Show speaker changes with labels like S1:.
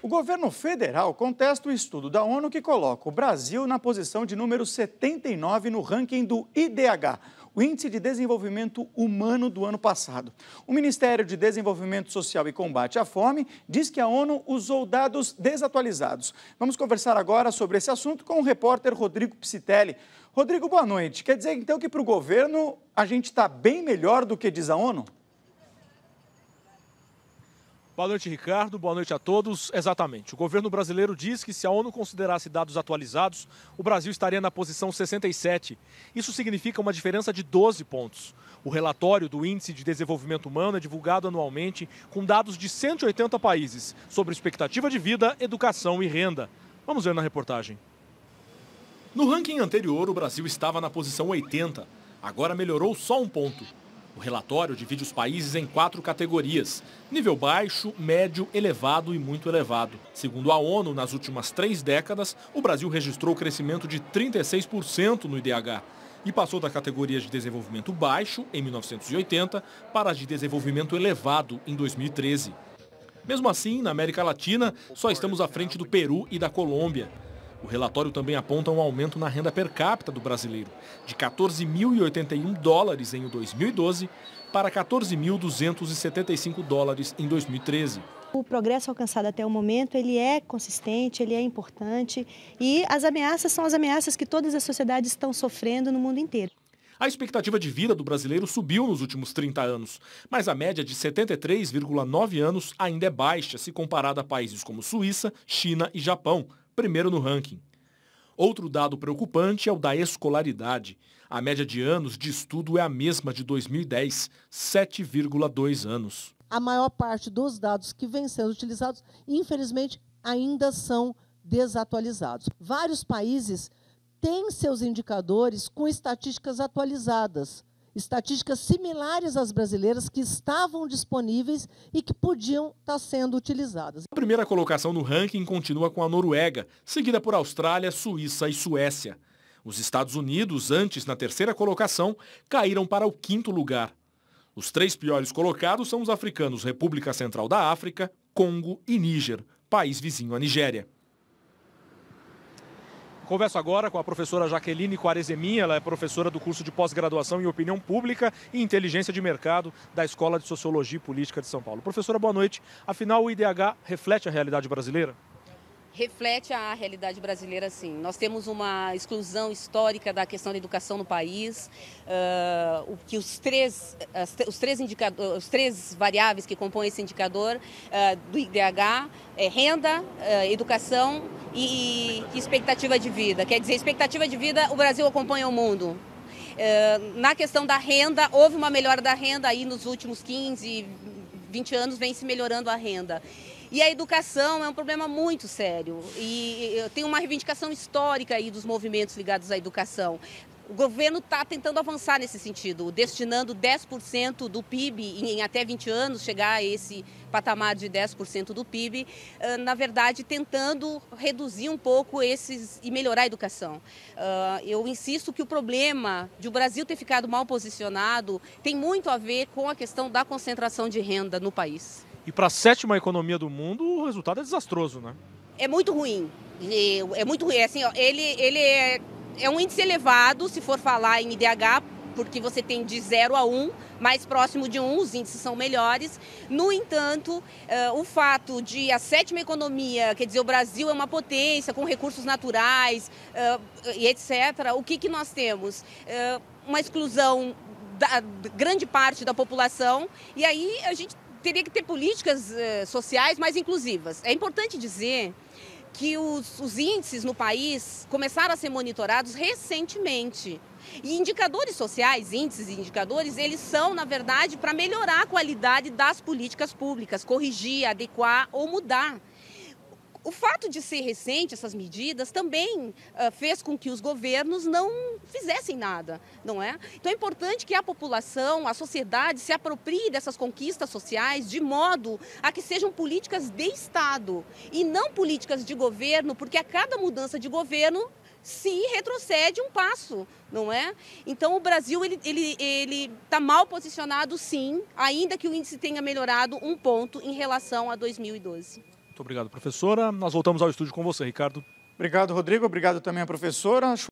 S1: O governo federal contesta o estudo da ONU que coloca o Brasil na posição de número 79 no ranking do IDH, o Índice de Desenvolvimento Humano do ano passado. O Ministério de Desenvolvimento Social e Combate à Fome diz que a ONU usou dados desatualizados. Vamos conversar agora sobre esse assunto com o repórter Rodrigo Psitelli. Rodrigo, boa noite. Quer dizer então que para o governo a gente está bem melhor do que diz a ONU?
S2: Boa noite, Ricardo. Boa noite a todos. Exatamente. O governo brasileiro diz que se a ONU considerasse dados atualizados, o Brasil estaria na posição 67. Isso significa uma diferença de 12 pontos. O relatório do Índice de Desenvolvimento Humano é divulgado anualmente com dados de 180 países sobre expectativa de vida, educação e renda. Vamos ver na reportagem. No ranking anterior, o Brasil estava na posição 80. Agora melhorou só um ponto. O relatório divide os países em 4 categorias: nível baixo, médio, elevado e muito elevado. Segundo a ONU, nas últimas 3 décadas, o Brasil registrou crescimento de 36% no IDH e passou da categoria de desenvolvimento baixo, em 1980, para a de desenvolvimento elevado, em 2013. Mesmo assim, na América Latina, só estamos à frente do Peru e da Colômbia. O relatório também aponta um aumento na renda per capita do brasileiro, de 14.081 dólares em 2012 para 14.275 dólares em 2013.
S3: O progresso alcançado até o momento, ele é consistente, ele é importante e as ameaças são as ameaças que todas as sociedades estão sofrendo no mundo inteiro.
S2: A expectativa de vida do brasileiro subiu nos últimos 30 anos, mas a média de 73,9 anos ainda é baixa se comparada a países como Suíça, China e Japão, primeiro no ranking. Outro dado preocupante é o da escolaridade. A média de anos de estudo é a mesma de 2010, 7,2 anos.
S4: A maior parte dos dados que vêm sendo utilizados, infelizmente, ainda são desatualizados. Vários países têm seus indicadores com estatísticas atualizadas, estatísticas similares às brasileiras que estavam disponíveis e que podiam estar sendo utilizadas.
S2: A primeira colocação no ranking continua com a Noruega, seguida por Austrália, Suíça e Suécia. Os Estados Unidos, antes na terceira colocação, caíram para o 5º lugar. Os 3 piores colocados são os africanos República Central da África, Congo e Níger, país vizinho à Nigéria. Converso agora com a professora Jaqueline Quaresemi, ela é professora do curso de pós-graduação em Opinião Pública e Inteligência de Mercado da Escola de Sociologia e Política de São Paulo. Professora, boa noite. Afinal, o IDH reflete a realidade brasileira?
S5: Reflete a realidade brasileira, sim. Nós temos uma exclusão histórica da questão da educação no país, que os três variáveis que compõem esse indicador do IDH é renda, educação e expectativa de vida. Quer dizer, expectativa de vida, o Brasil acompanha o mundo. Na questão da renda, houve uma melhora da renda aí nos últimos 15, 20 anos, vem se melhorando a renda. E a educação é um problema muito sério e tem uma reivindicação histórica aí dos movimentos ligados à educação. O governo está tentando avançar nesse sentido, destinando 10% do PIB em até 20 anos, chegar a esse patamar de 10% do PIB, na verdade tentando reduzir um pouco e melhorar a educação. Eu insisto que o problema de o Brasil ter ficado mal posicionado tem muito a ver com a questão da concentração de renda no país.
S2: E para a 7ª economia do mundo, o resultado é desastroso, né?
S5: É muito ruim. É muito ruim. Assim, ó, ele é um índice elevado, se for falar em IDH, porque você tem de 0 a 1, mais próximo de 1, os índices são melhores. No entanto, o fato de a 7ª economia, quer dizer, o Brasil é uma potência com recursos naturais e etc., o que nós temos? Uma exclusão da grande parte da população, e aí a gente teria que ter políticas sociais mais inclusivas. É importante dizer que os índices no país começaram a ser monitorados recentemente. E indicadores sociais, índices e indicadores, eles são, na verdade, para melhorar a qualidade das políticas públicas, corrigir, adequar ou mudar. O fato de ser recente essas medidas também fez com que os governos não fizessem nada, não é? Então é importante que a população, a sociedade se aproprie dessas conquistas sociais de modo a que sejam políticas de Estado e não políticas de governo, porque a cada mudança de governo se retrocede um passo, não é? Então o Brasil ele está mal posicionado, sim, ainda que o índice tenha melhorado um ponto em relação a 2012.
S2: Muito obrigado, professora. Nós voltamos ao estúdio com você, Ricardo.
S1: Obrigado, Rodrigo. Obrigado também à professora.